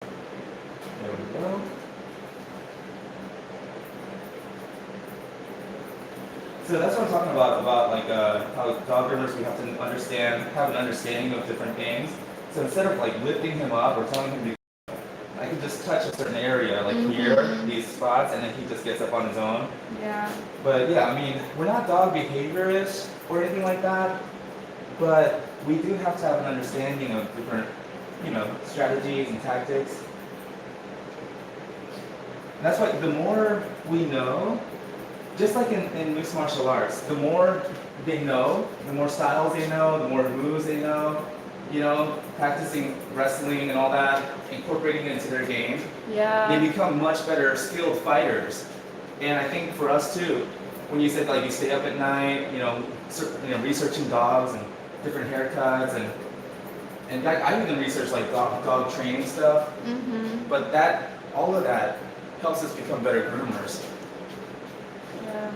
There we go. So that's what I'm talking about like how dog groomers, we have to have an understanding of different things. So instead of like lifting him up or telling him to, I can just touch a certain area, like here, these spots, and then he just gets up on his own. Yeah. But yeah, I mean, we're not dog behaviorists or anything like that, but we do have to have an understanding of different, strategies and tactics. And that's why the more we know, just like in mixed martial arts, the more they know, the more styles they know, the more moves they know, practicing wrestling and all that, incorporating it into their game, Yeah. they become much better skilled fighters. And I think for us too, when you said like you stay up at night, researching dogs and different haircuts and I even research like dog training stuff. But all of that helps us become better groomers. Yeah.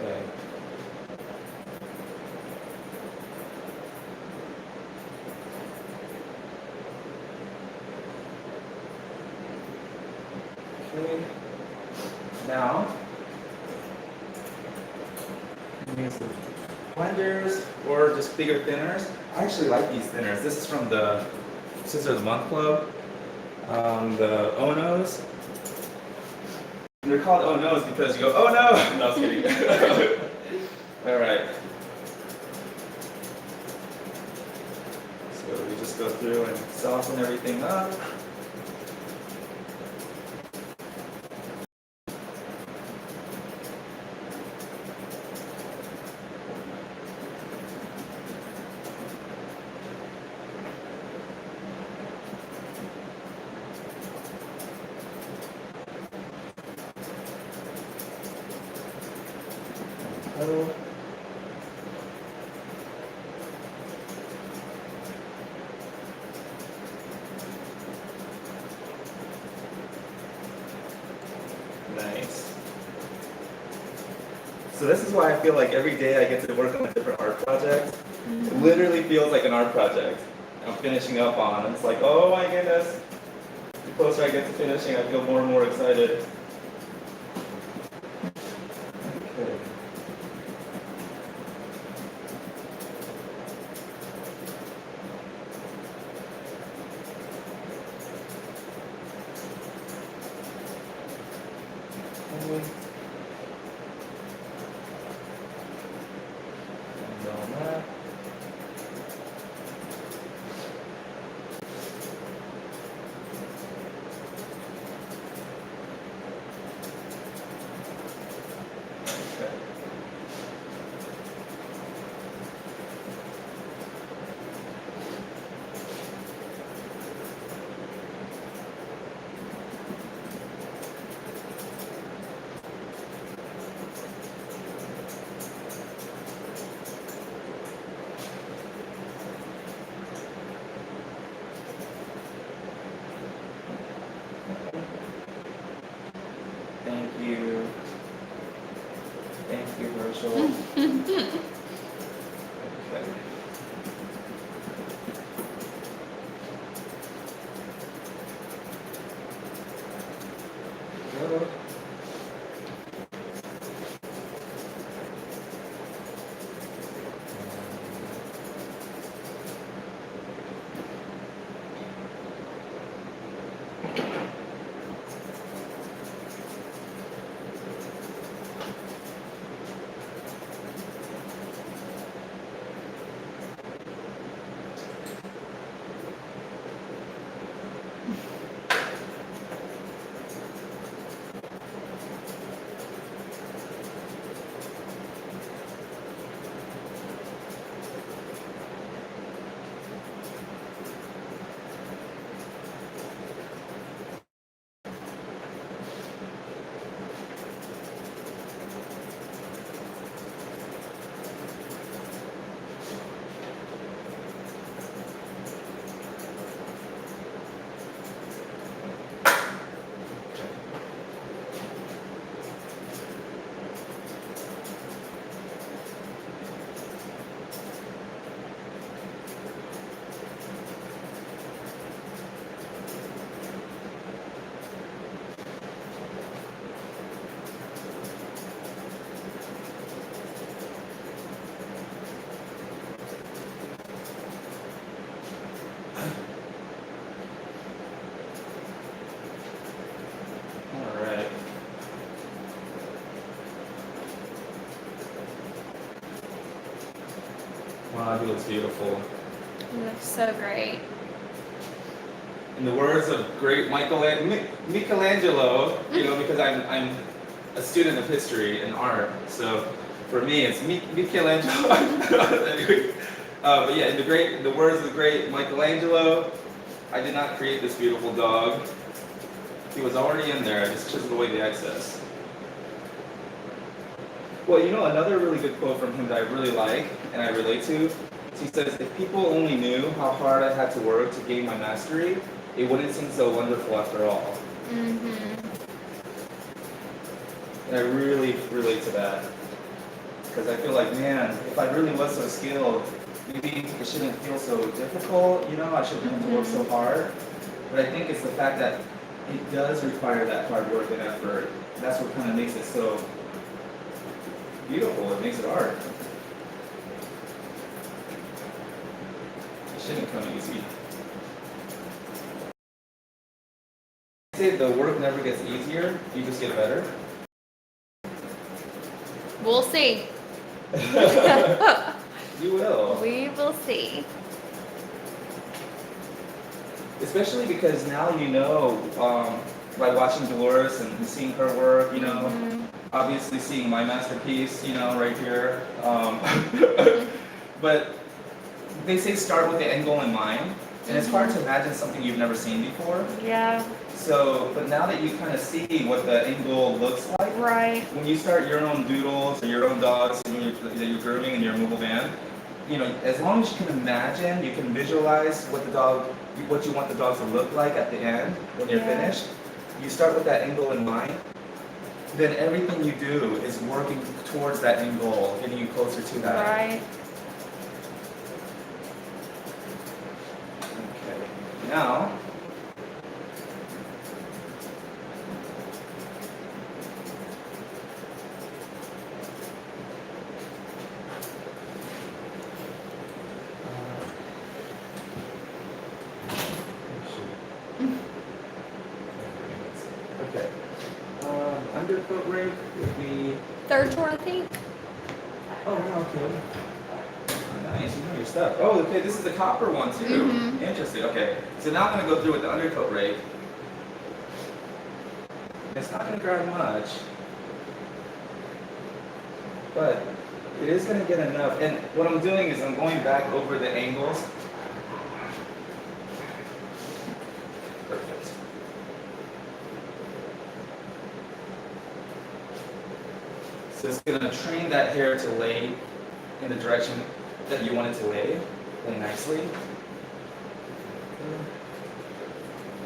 Okay. Okay. Now, use the blenders or just bigger thinners. I actually like these thinners. This is from the Scissor of the Month Club. The Onos. And they're called Onos because you go, oh no! No, I was kidding. All right. So we just go through and soften everything up. Oh. Nice. So this is why I feel like every day I get to work on a different art project. It literally feels like an art project I'm finishing up on. It's like, oh my goodness. The closer I get to finishing, I feel more and more excited. Okay. Okay. And on that. Okay. Go. All right. Wow, he looks beautiful. You look so great. In the words of great Michelangelo, you know, because I'm a student of history and art, so for me it's Michelangelo. Anyway, but yeah, in the words of the great Michelangelo, I did not create this beautiful dog. He was already in there. I just chiseled away the excess. Well, you know, another really good quote from him that I really like and I relate to, is he says, "If people only knew how hard I had to work to gain my mastery, it wouldn't seem so wonderful after all." Mm-hmm. And I really relate to that. Because I feel like, man, if I really was so skilled, maybe it shouldn't feel so difficult, you know, I shouldn't have to work so hard. But I think it's the fact that it does require that hard work and effort. That's what kind of makes it so beautiful. It makes it art. It shouldn't come easy. I say the work never gets easier, you just get better. We'll see. You will. We will see. Especially because now you know, by watching Dolores and seeing her work, you know, obviously seeing my masterpiece, you know, right here. But they say start with the end goal in mind, and it's hard to imagine something you've never seen before. Yeah. So, but now that you kind of see what the end goal looks like, Right. when you start your own doodles or your own dogs that you're grooming in your mobile van, you know, as long as you can imagine, you can visualize what you want the dog to look like at the end when you're finished. You start with that end goal in mind. Then everything you do is working towards that end goal, getting you closer to that. Right. Okay. Now. Okay. Undercoat rake would be. Third chore, I think. Oh, no, okay. Oh, nice, you know your stuff. Oh, okay, this is the copper one too. Interesting. Okay, so now I'm gonna go through with the undercoat rake. It's not gonna grab much, but it is gonna get enough. And what I'm doing is I'm going back over the angles. Perfect. So it's going to train that hair to lay in the direction that you want it to lay nicely.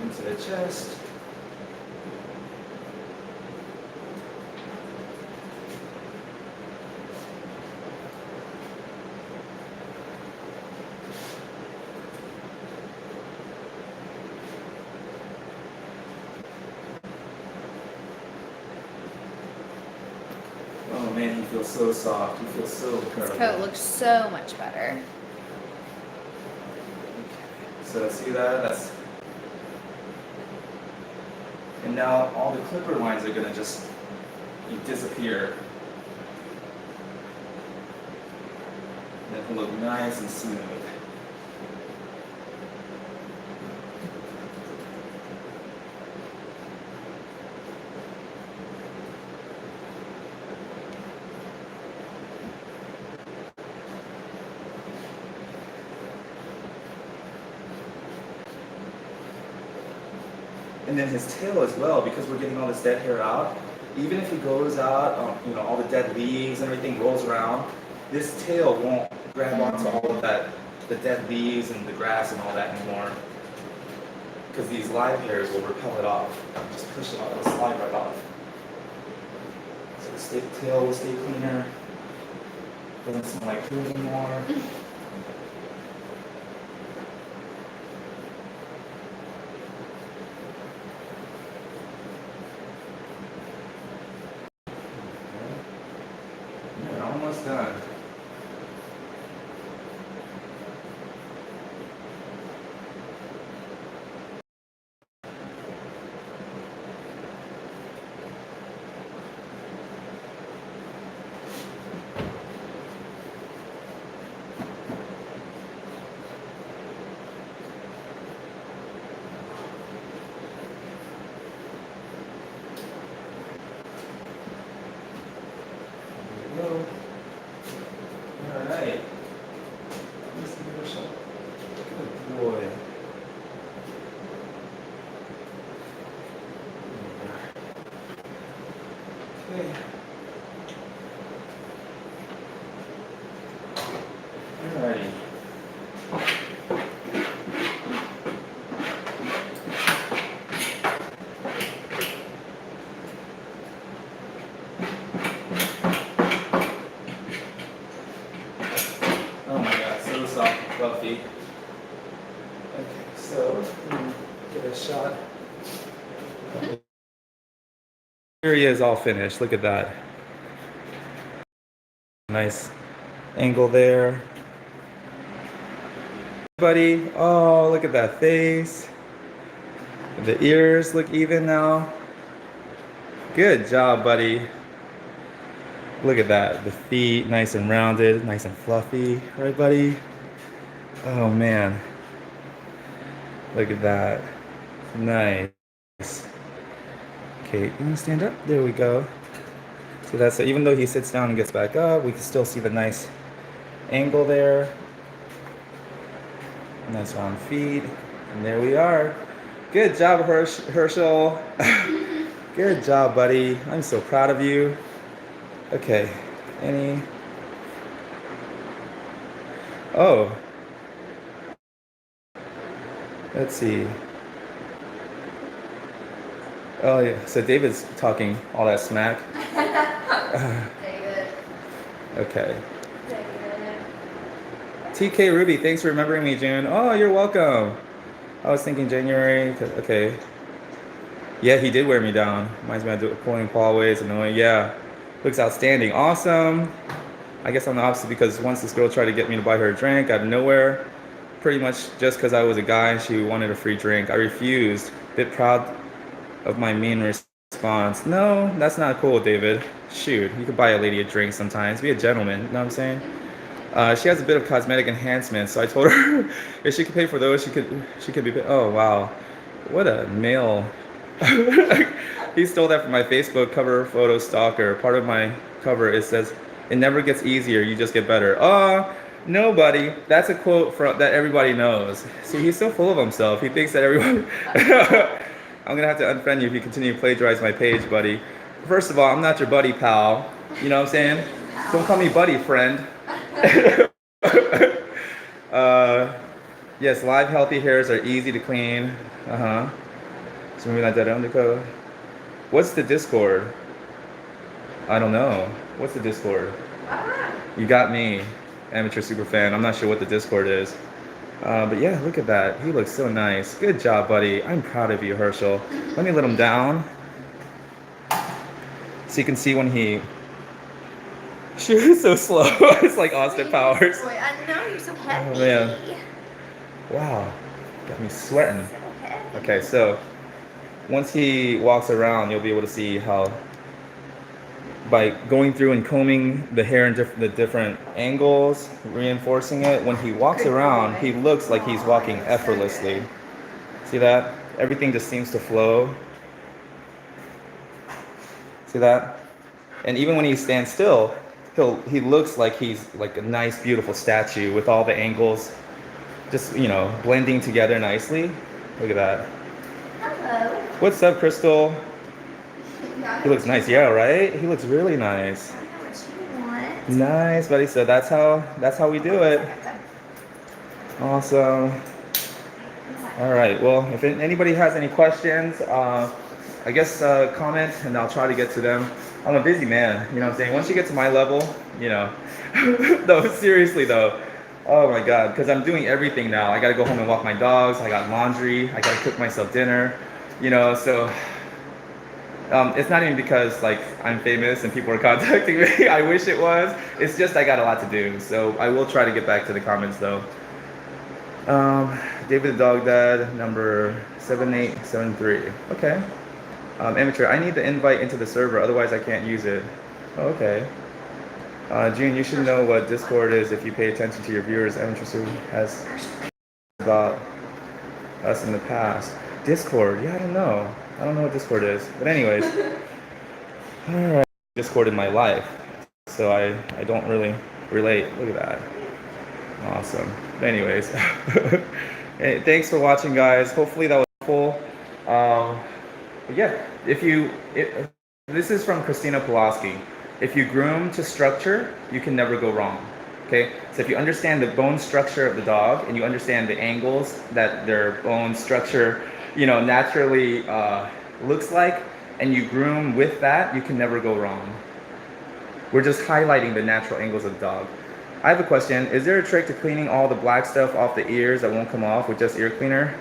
Into the chest. man, he feels so soft. He feels so His incredible. coat looks so much better. So see that? That's. And now all the clipper lines are gonna just disappear. And it'll look nice and smooth. And then his tail as well, because we're getting all this dead hair out. Even if he goes out, you know, all the dead leaves and everything rolls around, this tail won't grab onto all of that, the dead leaves and the grass and all that anymore. Because these live hairs will repel it off. Just push it off, it'll slide right off. So the tail will stay cleaner. Doesn't smell like food anymore. We're almost done. Alright. Good boy. Okay. Alrighty. Oh my god, so soft and fluffy. Okay, so get a shot. Here he is all finished. Look at that. Nice angle there. Buddy, oh, look at that face. The ears look even now. Good job, buddy. Look at that. The feet, nice and rounded, nice and fluffy. Right, buddy? Oh, man. Look at that. Nice. Okay, you want to stand up? There we go. So that's it. Even though he sits down and gets back up, we can still see the nice angle there. Nice round feet. And there we are. Good job, Herschel. Good job, buddy. I'm so proud of you. Okay. Oh. Let's see. Oh, yeah. So David's talking all that smack. David. Okay. David. TK Ruby, thanks for remembering me, June. Oh, you're welcome. I was thinking January. Okay. Yeah, he did wear me down. Reminds me of pulling paw away. It's annoying. Yeah. Looks outstanding. Awesome. I guess I'm the opposite because once this girl tried to get me to buy her a drink out of nowhere, pretty much just because I was a guy and she wanted a free drink, I refused. Bit proud of my mean response. No, that's not cool, David. Shoot, you could buy a lady a drink sometimes. Be a gentleman, you know what I'm saying? She has a bit of cosmetic enhancements, so I told her if she could pay for those, she could be. Oh wow, what a male! He stole that from my Facebook cover photo stalker. Part of my cover it says, "It never gets easier, you just get better." Nobody. That's a quote that everybody knows. See, he's so full of himself. He thinks that everyone. I'm gonna have to unfriend you if you continue to plagiarize my page, buddy. First of all, I'm not your buddy, pal. You know what I'm saying? Don't call me buddy, friend. Yes, live healthy hairs are easy to clean. So maybe not that undercoat. What's the Discord? I don't know. What's the Discord? You got me, amateur super fan. I'm not sure what the Discord is. But yeah, look at that. He looks so nice. Good job, buddy. I'm proud of you, Herschel. Let me let him down. So you can see when he She was so slow. It's like Austin Powers. Boy, I know you're so heavy. Oh, man. Wow, got me sweating. So heavy. Okay, so once he walks around, you'll be able to see how by going through and combing the hair in the different angles, reinforcing it, when he walks around, he looks like he's walking effortlessly. See that? Everything just seems to flow. See that? And even when he stands still, he looks like he's like a nice, beautiful statue with all the angles just, blending together nicely. Look at that. Hello. What's up, Crystal? Yeah, He looks nice. Yeah, right? He looks really nice. I know what you want. Nice, buddy. So that's how we do it. Awesome. All right. Well, if anybody has any questions, I guess comment and I'll try to get to them. I'm a busy man, you know what I'm saying? Once you get to my level, no, seriously though. Oh my God, because I'm doing everything now. I gotta go home and walk my dogs. I got laundry. I gotta cook myself dinner, so it's not even because like I'm famous and people are contacting me. I wish it was. It's just I got a lot to do. So I will try to get back to the comments though. David the Dog Dad, number 7873. Okay. Amateur, I need the invite into the server, otherwise I can't use it. Oh, okay. June, you should know what Discord is if you pay attention to your viewers. Amateur Sue has about us in the past. Discord, yeah, I don't know. I don't know what Discord is. But anyways, alright. Discord in my life, so I don't really relate. Look at that. Awesome. Anyways, hey, thanks for watching, guys. Hopefully that was helpful. But yeah, this is from Christina Pulaski. If you groom to structure, you can never go wrong. Okay, so if you understand the bone structure of the dog and you understand the angles that their bone structure, naturally looks like, and you groom with that, you can never go wrong. We're just highlighting the natural angles of the dog. I have a question. Is there a trick to cleaning all the black stuff off the ears that won't come off with just ear cleaner?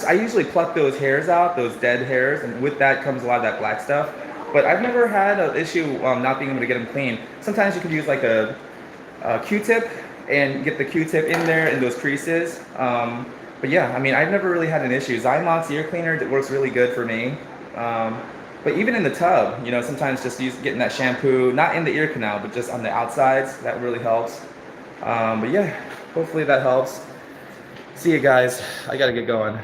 I usually pluck those hairs out, those dead hairs, and with that comes a lot of that black stuff. But I've never had an issue not being able to get them clean. Sometimes you could use like a Q-tip and get the Q-tip in there in those creases. But yeah, I mean, I've never really had an issue. Zymox ear cleaner that works really good for me. But even in the tub, sometimes just getting that shampoo, not in the ear canal, but just on the outsides, that really helps. But yeah, hopefully that helps. See you guys. I gotta get going.